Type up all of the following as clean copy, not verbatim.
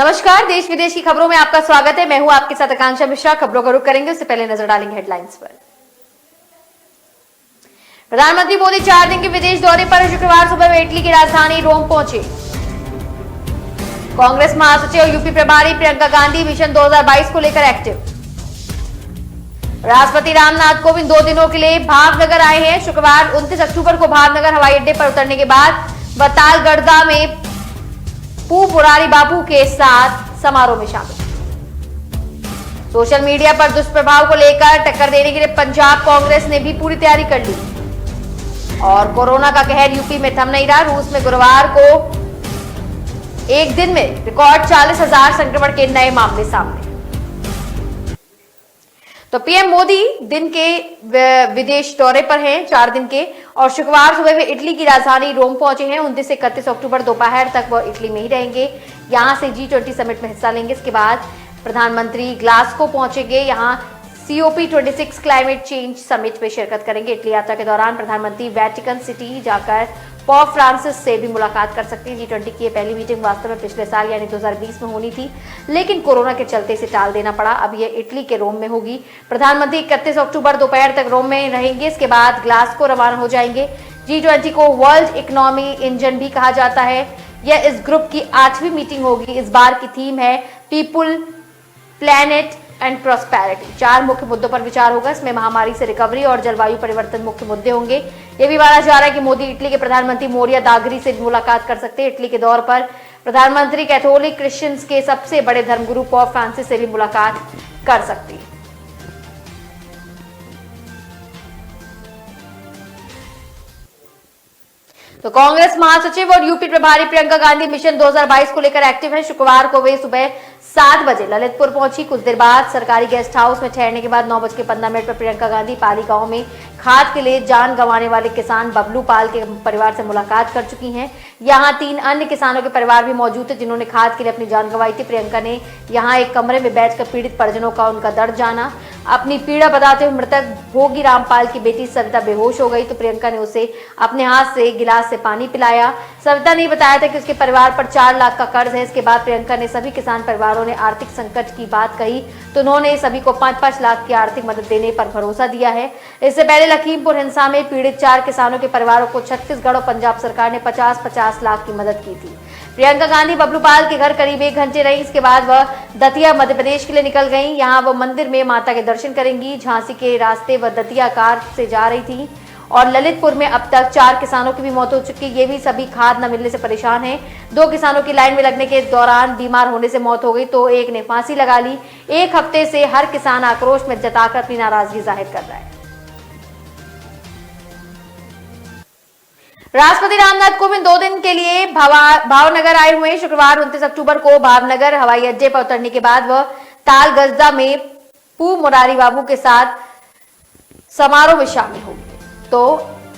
नमस्कार, देश विदेश की खबरों में आपका स्वागत है। मैं हूं आपके साथ आकांक्षा मिश्रा। खबरों का रुख करेंगे, उससे पहले नजर डालेंगे हेडलाइंस पर। प्रधानमंत्री मोदी 4 दिन के विदेश दौरे पर शुक्रवार सुबह वे इटली की राजधानी रोम पहुंचे। कांग्रेस महासचिव और यूपी प्रभारी प्रियंका गांधी मिशन 2022 को लेकर एक्टिव। राष्ट्रपति रामनाथ कोविंद 2 दिनों के लिए भावनगर आए हैं। शुक्रवार 29 अक्टूबर को भावनगर हवाई अड्डे पर उतरने के बाद वह तालगढ़दा में पू मुरारी बापू के साथ समारोह में शामिल। सोशल मीडिया पर दुष्प्रभाव को लेकर टक्कर देने के लिए पंजाब कांग्रेस ने भी पूरी तैयारी कर ली। और कोरोना का कहर यूपी में थम नहीं रहा। रूस में गुरुवार को एक दिन में रिकॉर्ड 40,000 संक्रमण के नए मामले सामने। तो पीएम मोदी दिन के विदेश दौरे पर हैं, 4 दिन के, और शुक्रवार सुबह वे इटली की राजधानी रोम पहुंचे हैं। 29 से 31 अक्टूबर दोपहर तक वह इटली में ही रहेंगे। यहां से G20 समिट में हिस्सा लेंगे। इसके बाद प्रधानमंत्री ग्लासगो पहुंचेंगे। यहां COP26 क्लाइमेट चेंज समिट में शिरकत करेंगे। इटली यात्रा के दौरान प्रधानमंत्री वेटिकन सिटी जाकर पॉप फ्रांसिस से भी मुलाकात कर सकते हैं। G20 की पहली मीटिंग वास्तव में पिछले साल यानी 2020 में होनी थी, लेकिन कोरोना के चलते इसे टाल देना पड़ा। अब यह इटली के रोम में होगी। प्रधानमंत्री 31 अक्टूबर दोपहर तक रोम में रहेंगे। इसके बाद ग्लासगो रवाना हो जाएंगे। G20 को वर्ल्ड इकोनॉमी इंजन भी कहा जाता है। यह इस ग्रुप की 8वीं मीटिंग होगी। इस बार की थीम है पीपुल, प्लैनेट एंड प्रॉस्पेरिटी। 4 मुख्य मुद्दों पर विचार होगा। इसमें महामारी से रिकवरी और जलवायु परिवर्तन मुख्य मुद्दे होंगे। यह भी माना जा रहा है कि मोदी इटली के प्रधानमंत्री मोरिया दागरी से मुलाकात कर सकते हैं। इटली के दौर पर प्रधानमंत्री कैथोलिक क्रिश्चियंस के सबसे बड़े धर्मगुरु पॉप फ्रांसिस से भी मुलाकात कर सकती है। तो कांग्रेस महासचिव और यूपी प्रभारी प्रियंका गांधी मिशन 2022 को लेकर एक्टिव है। शुक्रवार को वे सुबह 7 बजे ललितपुर पहुंची। कुछ देर बाद सरकारी गेस्ट हाउस में ठहरने के बाद 9:15 पर प्रियंका गांधी पाली गांव में खाद के लिए जान गंवाने वाले किसान बबलू पाल के परिवार से मुलाकात कर चुकी हैं। यहां 3 अन्य किसानों के परिवार भी मौजूद थे, जिन्होंने खाद के लिए अपनी जान गंवाई थी। प्रियंका ने यहां एक कमरे में बैठकर पीड़ित परिजनों का उनका दर्द जाना। अपनी पीड़ा बताते हुए मृतक भोगी रामपाल की बेटी सविता बेहोश हो गई तो प्रियंका ने उसे अपने हाथ से गिलास से पानी पिलाया। सविता ने बताया था कि उसके परिवार पर 4 लाख का कर्ज है। इसके बाद प्रियंका ने सभी किसान परिवारों ने आर्थिक संकट की बात कही तो उन्होंने सभी को 5-5 लाख की आर्थिक मदद देने पर भरोसा दिया है। इससे पहले लखीमपुर हिंसा में पीड़ित 4 किसानों के परिवारों को छत्तीसगढ़ और पंजाब सरकार ने 50-50 लाख की मदद की थी। प्रियंका गांधी बबलू पाल के घर करीब 1 घंटे रही। इसके बाद वह दतिया मध्य प्रदेश के लिए निकल गईं। यहां वह मंदिर में माता के दर्शन करेंगी। झांसी के रास्ते वह दतिया कार से जा रही थी। और ललितपुर में अब तक 4 किसानों की भी मौत हो चुकी है। ये भी सभी खाद न मिलने से परेशान हैं। 2 किसानों की लाइन में लगने के दौरान बीमार होने से मौत हो गई तो एक ने फांसी लगा ली। 1 हफ्ते से हर किसान आक्रोश में जताकर अपनी नाराजगी जाहिर कर रहा है। राष्ट्रपति रामनाथ कोविंद 2 दिन के लिए भावनगर आए हुए हैं। शुक्रवार 29 अक्टूबर को भावनगर हवाई अड्डे पर उतरने के बाद वह तालगढ़दा में पू मुरारी बाबू के साथ समारोह में शामिल होंगे, तो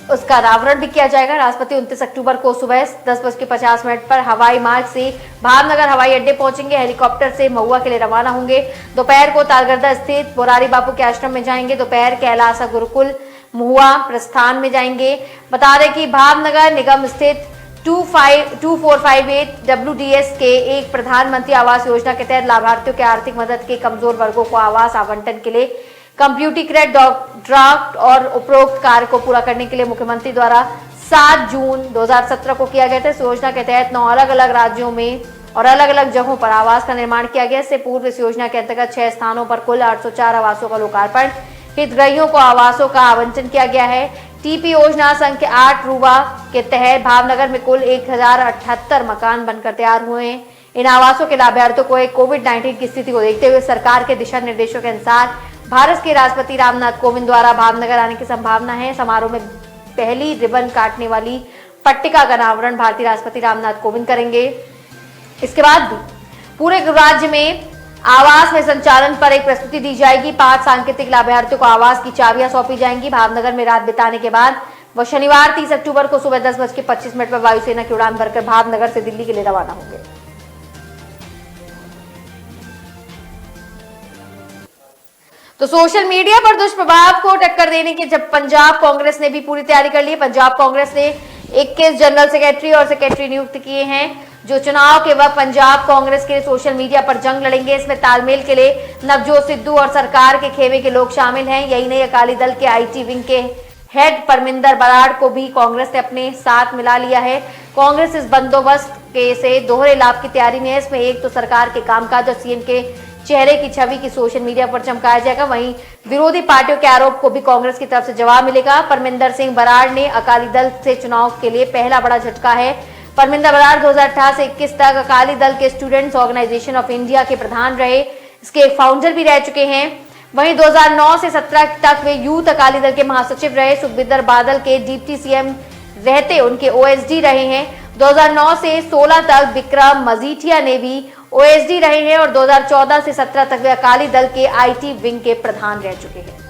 उसका अनावरण भी किया जाएगा। राष्ट्रपति 29 अक्टूबर को सुबह 10:50 पर हवाई मार्ग से भावनगर हवाई अड्डे पहुंचेंगे। हेलीकॉप्टर से महुआ के लिए रवाना होंगे। दोपहर को तालगढ़दा स्थित मुरारी बापू के आश्रम में जाएंगे। दोपहर कैलासा गुरुकुल महुआ प्रस्थान में जाएंगे। बता दें कि भावनगर निगम स्थित 2458 WDS के एक प्रधानमंत्री आवास योजना के तहत लाभार्थियों के आर्थिक मदद के कमजोर वर्गों को आवास आवंटन के लिए कंप्यूटरीकृत ड्राफ्ट और उपरोक्त कार्य को पूरा करने के लिए मुख्यमंत्री द्वारा 7 जून 2017 को किया गया था। इस योजना के तहत 9 अलग-अलग राज्यों में और अलग-अलग जगहों पर आवास का निर्माण किया गया। इससे पूर्व इस योजना के अंतर्गत 6 स्थानों पर कुल 804 आवासों का लोकार्पण, हितग्राहियों को आवासों का आवंटन किया गया है। टीपी योजना संख्या 8 रूबा के तहत भावनगर में कुल 1078 मकान बनकर तैयार हुए हैं। इन आवासों के लाभार्थियों को कोविड-19 की स्थिति को देखते हुए सरकार के दिशा निर्देशों के अनुसार भारत के राष्ट्रपति रामनाथ कोविंद द्वारा भावनगर आने की संभावना है। समारोह में पहली रिबन काटने वाली पट्टिका का अनावरण भारतीय राष्ट्रपति रामनाथ कोविंद करेंगे। इसके बाद भी पूरे राज्य में आवास में संचालन पर एक प्रस्तुति दी जाएगी। 5 सांकेतिक लाभार्थियों को आवास की चाबियां सौंपी जाएंगी। भावनगर में रात बिताने के बाद वह शनिवार 30 अक्टूबर को सुबह 10:25 पर वायुसेना की उड़ान भरकर भावनगर से दिल्ली के लिए रवाना होंगे। तो सोशल मीडिया पर दुष्प्रभाव को टक्कर देने की जब पंजाब कांग्रेस ने भी पूरी तैयारी कर ली है। पंजाब कांग्रेस ने 21 जनरल सेक्रेटरी और सेक्रेटरी नियुक्त किए हैं। जो चुनाव के वक्त पंजाब कांग्रेस के सोशल मीडिया पर जंग लड़ेंगे। इसमें तालमेल के लिए नवजोत सिद्धू और सरकार के खेमे के लोग शामिल हैं। यही नहीं, अकाली दल के IT विंग के हेड परमिंदर बराड़ को भी कांग्रेस ने अपने साथ मिला लिया है। कांग्रेस इस बंदोबस्त के से दोहरे लाभ की तैयारी में है। इसमें एक तो सरकार के कामकाज और CM के चेहरे की छवि की सोशल मीडिया पर चमकाया जाएगा, वहीं विरोधी पार्टियों के आरोप को भी कांग्रेस की तरफ से जवाब मिलेगा। परमिंदर सिंह बराड़ ने अकाली दल से चुनाव के लिए पहला बड़ा झटका है। परमिंदर बराड़ 2018 से 21 तक अकाली दल के स्टूडेंट्स ऑर्गेनाइजेशन ऑफ इंडिया के प्रधान रहे, इसके एक फाउंडर भी रह चुके हैं। वहीं 2009 से 17 तक वे यूथ अकाली दल के महासचिव रहे। सुखबिंदर बादल के डिप्टी CM रहते उनके OSD रहे हैं। 2009 से 16 तक विक्रम मजीठिया ने भी OSD रहे हैं और 2014 से 17 तक वे अकाली दल के IT विंग के प्रधान रह चुके हैं।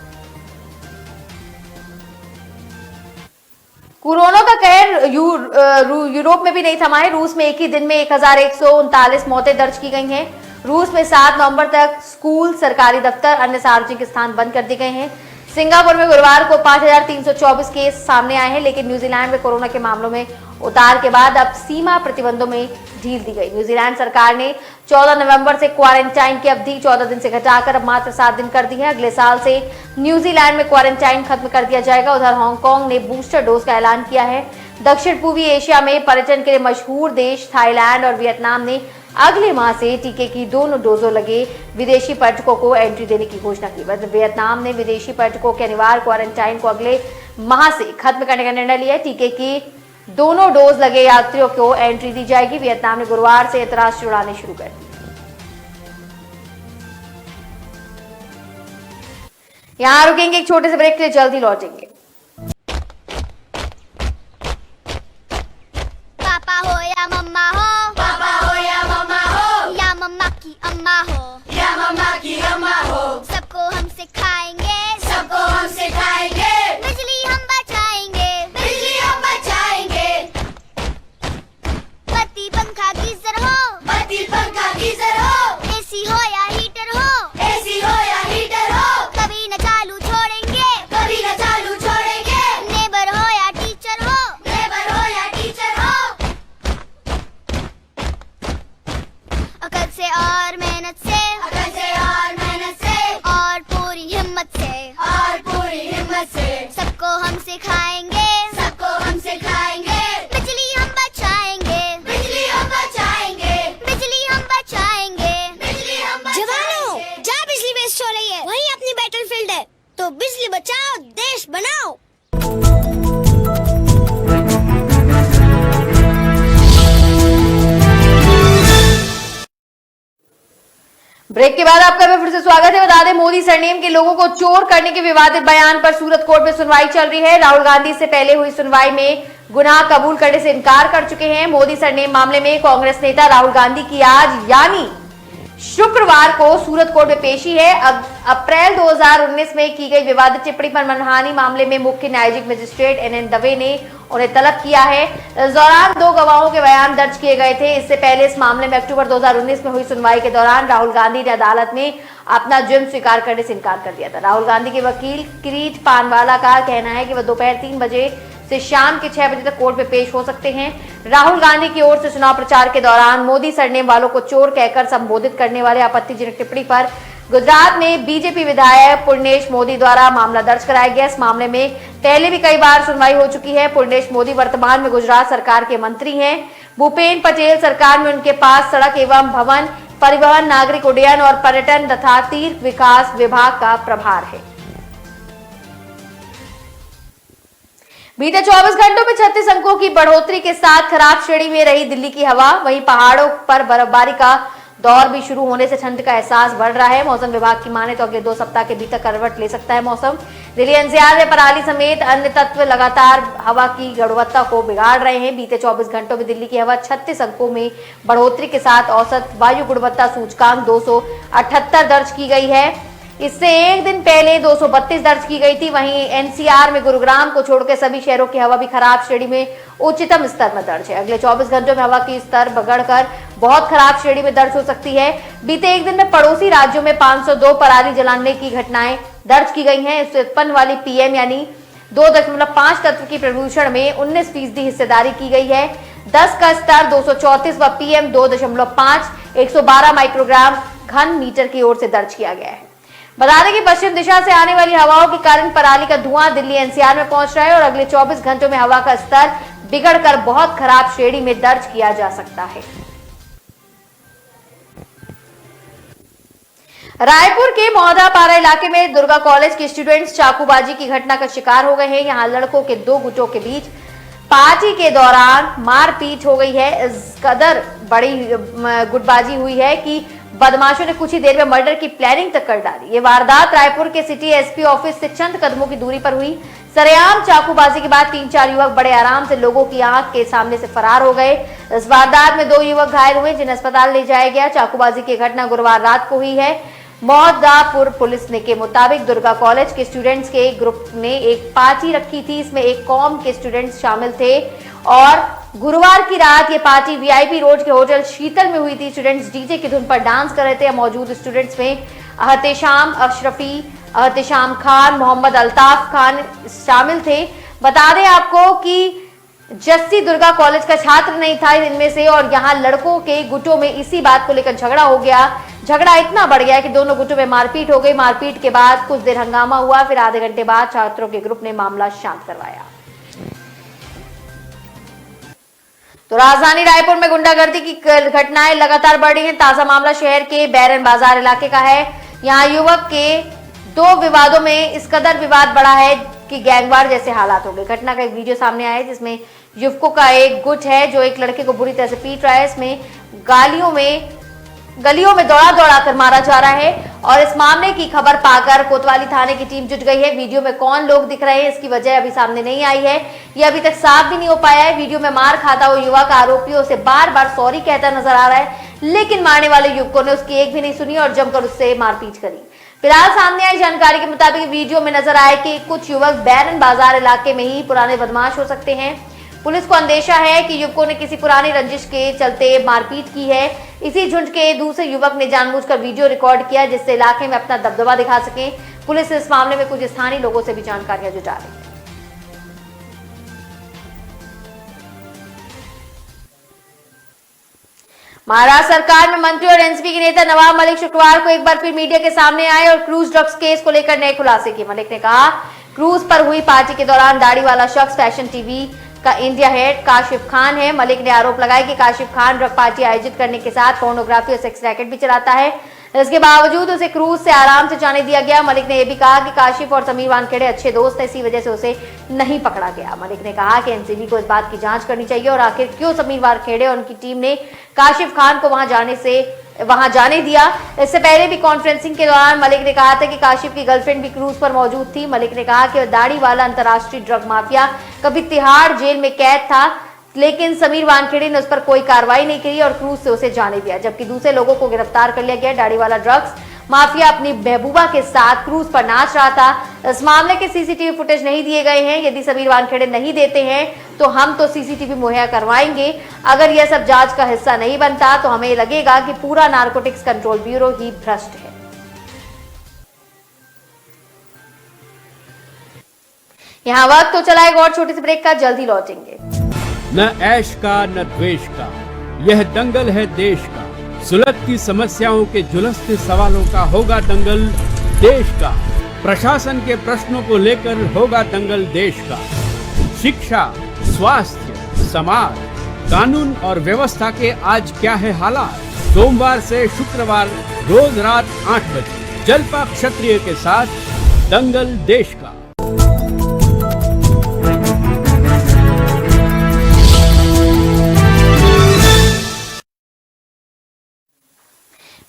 कोरोना का कहर यूरोप में भी नहीं थमा है। रूस में एक ही दिन में 1139 मौतें दर्ज की गई हैं। रूस में 7 नवंबर तक स्कूल, सरकारी दफ्तर, अन्य सार्वजनिक स्थान बंद कर दिए गए हैं। सिंगापुर में गुरुवार को 5324 केस सामने आए हैं, लेकिन न्यूजीलैंड में कोरोना के मामलों में उतार के बाद अब सीमा प्रतिबंधों में ढील दी गई। न्यूजीलैंड सरकार ने 14 नवंबर से क्वारंटाइन की अवधि 14 दिन से घटाकर अब मात्र 7 दिन कर दी है। अगले साल से न्यूजीलैंड में क्वारंटाइन खत्म कर दिया जाएगा। उधर हांगकांग ने बूस्टर डोज का ऐलान किया है। दक्षिण पूर्वी एशिया में पर्यटन के लिए मशहूर देश थाईलैंड और वियतनाम ने अगले माह से टीके की दोनों डोजों लगे विदेशी पर्यटकों को एंट्री देने की घोषणा की। वियतनाम ने विदेशी पर्यटकों के अनिवार्य क्वारंटाइन को अगले माह से खत्म करने का निर्णय लिया है। टीके की दोनों डोज लगे यात्रियों को एंट्री दी जाएगी। वियतनाम ने गुरुवार से अंतर्राष्ट्रीय उड़ानें शुरू कर दी। यहां रुकेंगे एक छोटे से ब्रेक के लिए, जल्दी लौटेंगे। पापा हो या मम्मा हो, पापा हो या मम्मा हो, या मम्मा की अम्मा हो, या मम्मा की अम्मा हो, सबको हम सिखाएंगे, सबको हम सिखाएंगे, बिजली हम बचाएंगे, बिजली हम बचाएंगे। बत्ती पंखा गीजर हो, बत्ती पंखा गीजर हो, AC हो या हीटर हो, AC हो या हीटर हो, कभी न चालू छोड़ेंगे, कभी न चालू छोड़ेंगे। नेबर हो या टीचर हो, नेबर हो या टीचर हो, अकल से और मेहनत से, अकल से और मेहनत से, और पूरी हिम्मत से, और पूरी हिम्मत से, सबको हम सिखाएंगे, सबको हम सिखाएंगे, बिजली हम बचाएंगे, बिजली हम बचाएंगे, बिजली हम बचाएंगे। बिजली हम जवानों, बचाएंगे। जहाँ बिजली वेस्ट हो रही है वहीं अपनी बैटलफील्ड है, तो बिजली बचाओ, देश बनाओ। ब्रेक के बाद आपका फिर से स्वागत है। बता दें, मोदी सरनेम के लोगों को चोर करने के विवादित बयान पर सूरत कोर्ट में सुनवाई चल रही है। राहुल गांधी से पहले हुई सुनवाई में गुनाह कबूल करने से इनकार कर चुके हैं। मोदी सरनेम मामले में कांग्रेस नेता राहुल गांधी की आज यानी शुक्रवार को सूरत कोर्ट में पेशी है। अप्रैल 2019 में की गई विवादित टिप्पणी पर मनहानि मामले में मुख्य न्यायिक मजिस्ट्रेट NN दवे ने उन्हें तलब किया है। इस दौरान 2 गवाहों के बयान दर्ज किए गए थे। इससे पहले इस मामले में अक्टूबर 2019 में हुई सुनवाई के दौरान राहुल गांधी ने अदालत में अपना जुर्म स्वीकार करने से इनकार कर दिया था। राहुल गांधी के वकील किरीट पानवाला का कहना है कि वह दोपहर 3 बजे से शाम के 6 बजे तक कोर्ट में पेश हो सकते हैं। राहुल गांधी की ओर से चुनाव प्रचार के दौरान मोदी सरनेम वालों को चोर कहकर संबोधित करने वाले आपत्तिजनक टिप्पणी पर गुजरात में बीजेपी विधायक पुर्णेश मोदी द्वारा मामला दर्ज कराया गया। इस मामले में पहले भी कई बार सुनवाई हो चुकी है। पुर्णेश मोदी वर्तमान में गुजरात सरकार के मंत्री हैं। भूपेन पटेल सरकार में उनके पास सड़क एवं भवन परिवहन, नागरिक उड्डयन और पर्यटन तथा तीर्थ विकास विभाग का प्रभार है। बीते 24 घंटों में 36 अंकों की बढ़ोतरी के साथ खराब श्रेणी में रही दिल्ली की हवा। वहीं पहाड़ों पर बर्फबारी का दौर भी शुरू होने से ठंड का एहसास बढ़ रहा है। मौसम विभाग की माने तो अगले 2 सप्ताह के भीतर करवट ले सकता है मौसम। दिल्ली एनसीआर में पराली समेत अन्य तत्व लगातार हवा की गुणवत्ता को बिगाड़ रहे हैं। बीते 24 घंटों में दिल्ली की हवा 36 अंकों में बढ़ोतरी के साथ औसत वायु गुणवत्ता सूचकांक 278 दर्ज की गई है। इससे एक दिन पहले 232 दर्ज की गई थी। वहीं एनसीआर में गुरुग्राम को छोड़कर सभी शहरों की हवा भी खराब श्रेणी में उच्चतम स्तर में दर्ज है। अगले 24 घंटों में हवा की स्तर बढ़कर बहुत खराब श्रेणी में दर्ज हो सकती है। बीते एक दिन में पड़ोसी राज्यों में 502 पराली जलाने की घटनाएं दर्ज की गई हैं। इससे उत्पन्न वाली पीएम यानी 2.5 तत्व की प्रदूषण में 19% हिस्सेदारी की गई है। 10 का स्तर 234 व PM 2.5 112 माइक्रोग्राम घन मीटर की ओर से दर्ज किया गया है। बता दें कि पश्चिम दिशा से आने वाली हवाओं के कारण पराली का धुआं दिल्ली NCR में पहुंच रहा है और अगले 24 घंटों में हवा का स्तर बिगड़कर बहुत खराब श्रेणी में दर्ज किया जा सकता है। रायपुर के मौदापारा इलाके में दुर्गा कॉलेज के स्टूडेंट्स चाकूबाजी की घटना का शिकार हो गए हैं। यहां लड़कों के दो गुटों के बीच पार्टी के दौरान मारपीट हो गई है। इस कदर बड़ी गुटबाजी हुई है कि बदमाशों ने कुछ ही देर में मर्डर की प्लानिंग तक कर डाली। ये वारदात रायपुर के सिटी SP ऑफिस से चंद कदमों की दूरी पर हुई। सरेआम चाकूबाजी के बाद 3-4 युवक बड़े आराम से लोगों की आंख के सामने से फरार हो गए। इस वारदात में 2 युवक घायल हुए जिन्हें अस्पताल ले जाया गया। चाकूबाजी की घटना गुरुवार रात को हुई है। मौदापुर पुलिस ने के मुताबिक दुर्गा कॉलेज के स्टूडेंट्स के एक ग्रुप ने एक पार्टी रखी थी। इसमें एक कॉम के स्टूडेंट्स शामिल थे और गुरुवार की रात ये पार्टी VIP रोड के होटल शीतल में हुई थी। स्टूडेंट्स डीजे की धुन पर डांस कर रहे थे। मौजूद स्टूडेंट्स में अहतेशाम अशरफी, अहतेशाम खान, मोहम्मद अल्ताफ खान शामिल थे। बता दें आपको कि जस्सी दुर्गा कॉलेज का छात्र नहीं था इनमें से और यहाँ लड़कों के गुटों में इसी बात को लेकर झगड़ा हो गया। झगड़ा इतना बढ़ गया कि दोनों गुटों में मारपीट हो गई। मारपीट के बाद कुछ देर हंगामा हुआ, फिर आधे घंटे बाद छात्रों के ग्रुप ने मामला शांत करवाया। तो राजधानी रायपुर में गुंडागर्दी की घटनाएं लगातार बढ़ रही हैं। ताजा मामला शहर के बैरन बाजार इलाके का है। यहाँ युवक के 2 विवादों में इस कदर विवाद बढ़ा है कि गैंगवार जैसे हालात हो गए। घटना का एक वीडियो सामने आया है जिसमें युवकों का एक गुट है जो एक लड़के को बुरी तरह से पीट रहा है। इसमें गलियों में दौड़ा दौड़ा कर मारा जा रहा है और इस मामले की खबर पाकर कोतवाली थाने की टीम जुट गई है। वीडियो में कौन लोग दिख रहे हैं इसकी वजह अभी सामने नहीं आई है। यह अभी तक साफ भी नहीं हो पाया है। वीडियो में मार खाता हुआ युवक आरोपियों से बार बार सॉरी कहता नजर आ रहा है, लेकिन मारने वाले युवकों ने उसकी एक भी नहीं सुनी और जमकर उससे मारपीट करी। फिलहाल सामने आई जानकारी के मुताबिक वीडियो में नजर आए कि कुछ युवक बैरन बाजार इलाके में ही पुराने बदमाश हो सकते हैं। पुलिस को अंदेशा है कि युवकों ने किसी पुरानी रंजिश के चलते मारपीट की है। इसी झुंड के दूसरे युवक ने जानबूझकर वीडियो रिकॉर्ड किया जिससे इलाके में अपना दबदबा दिखा सके। पुलिस इस मामले में कुछ स्थानीय लोगों से भी जानकारियां जुटा रही है। महाराष्ट्र सरकार में मंत्री और NCP के नेता नवाब मलिक शुक्रवार को एक बार फिर मीडिया के सामने आए और क्रूज ड्रग्स केस को लेकर नए खुलासे किए। मलिक ने कहा क्रूज पर हुई पार्टी के दौरान दाढ़ी वाला शख्स फैशन TV का इंडिया हेड काशिफ खान है। मलिक ने आरोप लगाया कि काशिफ खान ड्रग पार्टी आयोजित करने के साथ पोर्नोग्राफी और सेक्स रैकेट भी चलाता है। इसके बावजूद उसे क्रूज से आराम से जाने दिया गया। मलिक ने यह भी कहा कि काशिफ और समीर वानखेड़े अच्छे दोस्त हैं, इसी वजह से उसे नहीं पकड़ा गया। मलिक ने कहा कि NCB को इस बात की जांच करनी चाहिए और आखिर क्यों समीर वानखेड़े और उनकी टीम ने काशिफ खान को वहां जाने दिया। इससे पहले भी कॉन्फ्रेंसिंग के दौरान मलिक ने कहा था कि काशिफ की गर्लफ्रेंड भी क्रूज पर मौजूद थी। मलिक ने कहा कि दाढ़ी वाला अंतर्राष्ट्रीय ड्रग माफिया कभी तिहाड़ जेल में कैद था, लेकिन समीर वानखेड़े ने उस पर कोई कार्रवाई नहीं की और क्रूज से उसे जाने दिया, जबकि दूसरे लोगों को गिरफ्तार कर लिया गया। दाढ़ी वाला ड्रग्स माफिया अपनी महबूबा के साथ क्रूज पर नाच रहा था। इस मामले के CCTV फुटेज नहीं दिए गए हैं। यदि समीर वानखेड़े नहीं देते हैं तो हम तो CCTV मुहैया करवाएंगे। अगर यह सब जांच का हिस्सा नहीं बनता तो हमें लगेगा कि पूरा नारकोटिक्स कंट्रोल ब्यूरो ही भ्रष्ट है। यहाँ वक्त तो चला एक और छोटी सी ब्रेक का, जल्दी लौटेंगे। न ऐश का न द्वेष का, यह दंगल है देश का। सुलगती समस्याओं के झुलसते सवालों का होगा दंगल देश का। प्रशासन के प्रश्नों को लेकर होगा दंगल देश का। शिक्षा, स्वास्थ्य, समाज, कानून और व्यवस्था के आज क्या है हालात। सोमवार से शुक्रवार रोज रात 8 बजे जलपा क्षत्रिय के साथ दंगल देश का।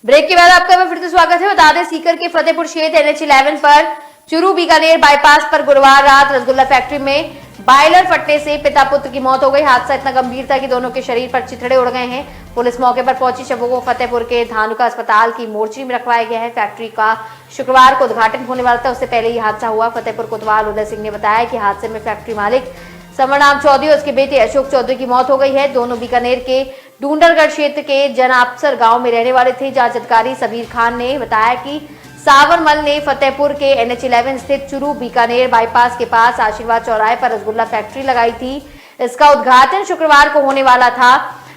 ब्रेक के बाद आपका मैं फिर से स्वागत है। बता दें सीकर के फतेहपुर क्षेत्र NH11 पर चुरू बीकानेर बाईपास पर गुरुवार रात रसगुल्ला फैक्ट्री में बॉयलर फटने से पिता पुत्र की मौत हो गई। हादसा इतना गंभीर था कि दोनों के शरीर पर चिथड़े उड़ गए हैं। पुलिस मौके पर पहुंची, शवों को फतेहपुर के धानुका अस्पताल की मोर्चरी में रखवाया गया है। फैक्ट्री का शुक्रवार को उद्घाटन होने वाला था, उससे पहले ही हादसा हुआ। फतेहपुर कोतवाल उदय सिंह ने बताया कि हादसे में फैक्ट्री मालिक समरनाम चौधरी और उसके बेटे अशोक चौधरी की मौत हो गई है। दोनों बीकानेर के डूंडरगढ़ क्षेत्र के जनापसर गांव में रहने वाले थे। जांच अधिकारी सबीर खान ने बताया कि सावरमल ने फतेहपुर के NH11 स्थित चुरू बीकानेर बाईपास के पास आशीर्वाद चौराहे पर रसगुल्ला फैक्ट्री लगाई थी। इसका उद्घाटन शुक्रवार को होने वाला था।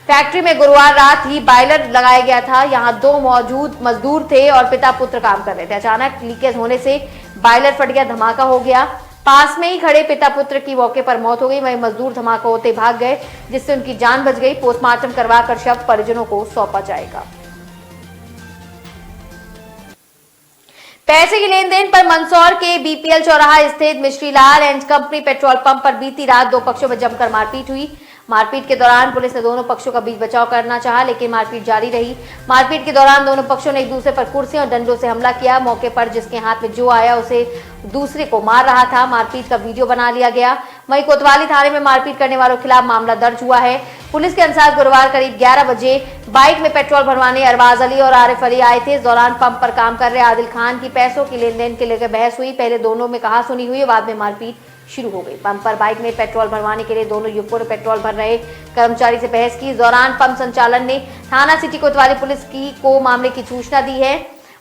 फैक्ट्री में गुरुवार रात ही बॉयलर लगाया गया था। यहां 2 मौजूद मजदूर थे और पिता पुत्र काम कर रहे थे। अचानक लीकेज होने से बॉयलर फट गया, धमाका हो गया। पास में ही खड़े पिता पुत्र की मौके पर मौत हो गई। वहीं मजदूर धमाका होते भाग गए, जिससे उनकी जान बच गई। पोस्टमार्टम करवाकर शव परिजनों को सौंपा जाएगा। पैसे की लेन देन पर मंदसौर के बीपीएल चौराहा स्थित Mishrilal and company petrol pump पर बीती रात 2 पक्षों में जमकर मारपीट हुई। मारपीट के दौरान पुलिस ने दोनों पक्षों का बीच बचाव करना चाहा, लेकिन मारपीट जारी रही। मारपीट के दौरान दोनों पक्षों ने एक दूसरे पर कुर्सियों और डंडों से हमला किया। मौके पर जिसके हाथ में जो आया उसे दूसरे को मार रहा था। मारपीट का वीडियो बना लिया गया। वहीं कोतवाली थाने में मारपीट करने वालों के खिलाफ मामला दर्ज हुआ है। पुलिस के अनुसार गुरुवार करीब 11 बजे बाइक में पेट्रोल भरवाने अरबाज अली और आरिफ अली आए थे। इस दौरान पंप पर काम कर रहे आदिल खान की पैसों की लेन देन के लेकर बहस हुई। पहले दोनों में कहासुनी हुई, बाद में मारपीट शुरू हो गई। पंप पर बाइक में पेट्रोल भरवाने के लिए दोनों युवकों ने पेट्रोल भर रहे कर्मचारी से बहस की। इस दौरान पंप संचालन ने थाना सिटी कोतवाली पुलिस को मामले की सूचना दी है।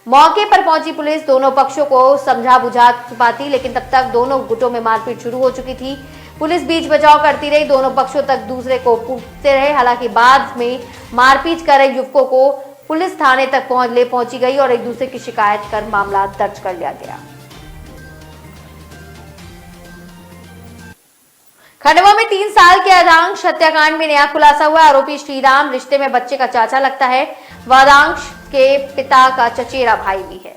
मौके पर पहुंची पुलिस दोनों पक्षों को समझा बुझा पाती, लेकिन तब तक दोनों गुटों में मारपीट शुरू हो चुकी थी। पुलिस बीच बचाव करती रही, दोनों पक्षों तक दूसरे को कूटते रहे। हालांकि बाद में मारपीट कर रहे युवकों को पुलिस थाने तक पहुंची गई और एक दूसरे की शिकायत कर मामला दर्ज कर लिया गया। खंडवा में 3 साल के आदांश हत्याकांड में नया खुलासा हुआ। आरोपी श्रीराम रिश्ते में बच्चे का चाचा लगता है। वादांश के पिता का चचेरा भाई भी है।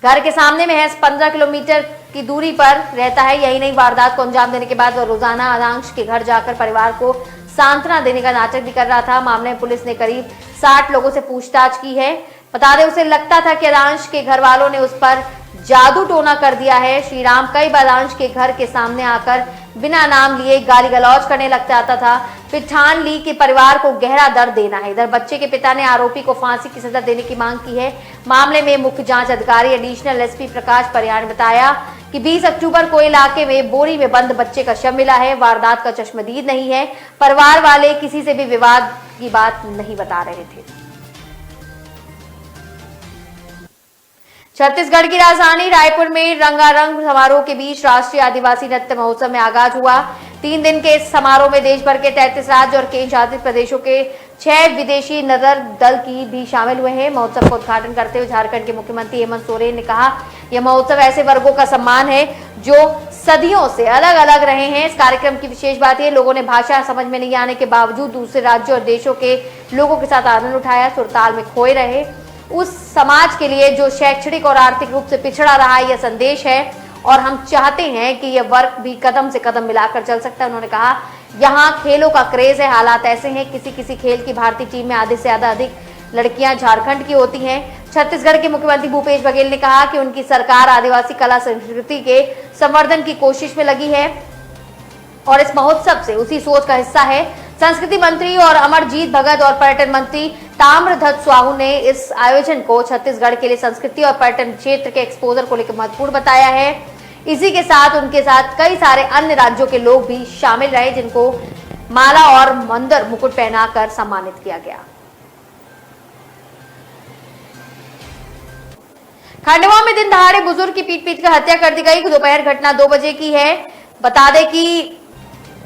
घर के सामने में है, 15 किलोमीटर की दूरी पर रहता है। यही नहीं, वारदात को अंजाम देने के बाद वह रोजाना आदांश के घर जाकर परिवार को सांत्वना देने का नाटक भी कर रहा था। मामले में पुलिस ने करीब 60 लोगों से पूछताछ की है। बता दें, उसे लगता था कि आदांश के घर वालों ने उस पर जादू टोना कर दिया है। श्रीराम कई बार आदांश के घर के सामने आकर बिना नाम लिए गाली गलौज करने लग जाता था। फिर ठान ली कि परिवार को गहरा दर्द देना है। इधर बच्चे के पिता ने आरोपी को फांसी की सजा देने की मांग की है। मामले में मुख्य जांच अधिकारी एडिशनल एसपी प्रकाश परियार ने बताया कि 20 अक्टूबर को इलाके में बोरी में बंद बच्चे का शव मिला है। वारदात का चश्मदीद नहीं है। परिवार वाले किसी से भी विवाद की बात नहीं बता रहे थे। छत्तीसगढ़ की राजधानी रायपुर में रंगारंग समारोह के बीच राष्ट्रीय आदिवासी नृत्य महोत्सव में आगाज हुआ। 3 दिन के इस समारोह में देश भर के 33 राज्य और केंद्र शासित प्रदेशों के 6 विदेशी नजर दल की भी शामिल हुए हैं। महोत्सव का उद्घाटन करते हुए झारखंड के मुख्यमंत्री हेमंत सोरेन ने कहा, यह महोत्सव ऐसे वर्गों का सम्मान है जो सदियों से अलग अलग रहे हैं। इस कार्यक्रम की विशेष बात यह, लोगों ने भाषा समझ में नहीं आने के बावजूद दूसरे राज्यों और देशों के लोगों के साथ आनंद उठाया, सुरताल में खोए रहे। उस समाज के लिए जो शैक्षणिक और आर्थिक रूप से पिछड़ा रहा है, यह संदेश है और हम चाहते हैं कि यह वर्ग भी कदम से कदम मिलाकर चल सकता है। उन्होंने कहा, यहाँ खेलों का क्रेज है। हालात ऐसे हैं, किसी खेल की भारतीय टीम में आधे से अधिक लड़कियां झारखंड की होती हैं। छत्तीसगढ़ के मुख्यमंत्री भूपेश बघेल ने कहा कि उनकी सरकार आदिवासी कला संस्कृति के संवर्धन की कोशिश में लगी है और इस महोत्सव से उसी सोच का हिस्सा है। संस्कृति मंत्री और अमरजीत भगत और पर्यटन मंत्री ताम्रध्वज साहू ने इस आयोजन को छत्तीसगढ़ के लिए संस्कृति और पर्यटन क्षेत्र के एक्सपोजर को लेकर महत्वपूर्ण बताया है। इसी के साथ उनके साथ कई सारे अन्य राज्यों के लोग भी शामिल रहे, जिनको माला और मंदिर मुकुट पहनाकर सम्मानित किया गया। खंडवा में दिन दहाड़े बुजुर्ग की पीट कर हत्या कर दी गई। दोपहर घटना 2 बजे की है। बता दें कि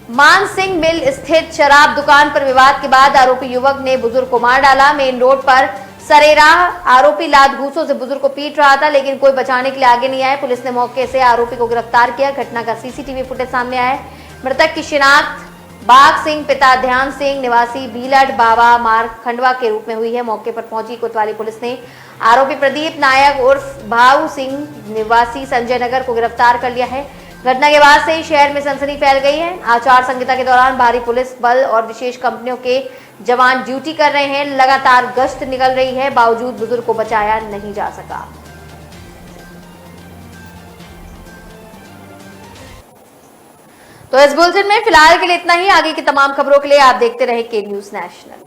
मान सिंह मिल स्थित शराब दुकान पर विवाद के बाद आरोपी युवक ने बुजुर्ग को मार डाला। मेन रोड पर सरेराह आरोपी लात घूसों से बुजुर्ग को पीट रहा था, लेकिन कोई बचाने के लिए आगे नहीं आया। पुलिस ने मौके से आरोपी को गिरफ्तार किया। घटना का सीसीटीवी फुटेज सामने आया। मृतक की शिनाख्त बाग सिंह पिता ध्यान सिंह निवासी भीलट बाबा मार्ग खंडवा के रूप में हुई है। मौके पर पहुंची कोतवाली पुलिस ने आरोपी प्रदीप नायक उर्फ भाऊ सिंह निवासी संजय नगर को गिरफ्तार कर लिया है। घटना के बाद से ही शहर में सनसनी फैल गई है। आचार संहिता के दौरान भारी पुलिस बल और विशेष कंपनियों के जवान ड्यूटी कर रहे हैं। लगातार गश्त निकल रही है, बावजूद बुजुर्ग को बचाया नहीं जा सका। तो इस बुलेटिन में फिलहाल के लिए इतना ही। आगे की तमाम खबरों के लिए आप देखते रहे के न्यूज नेशनल।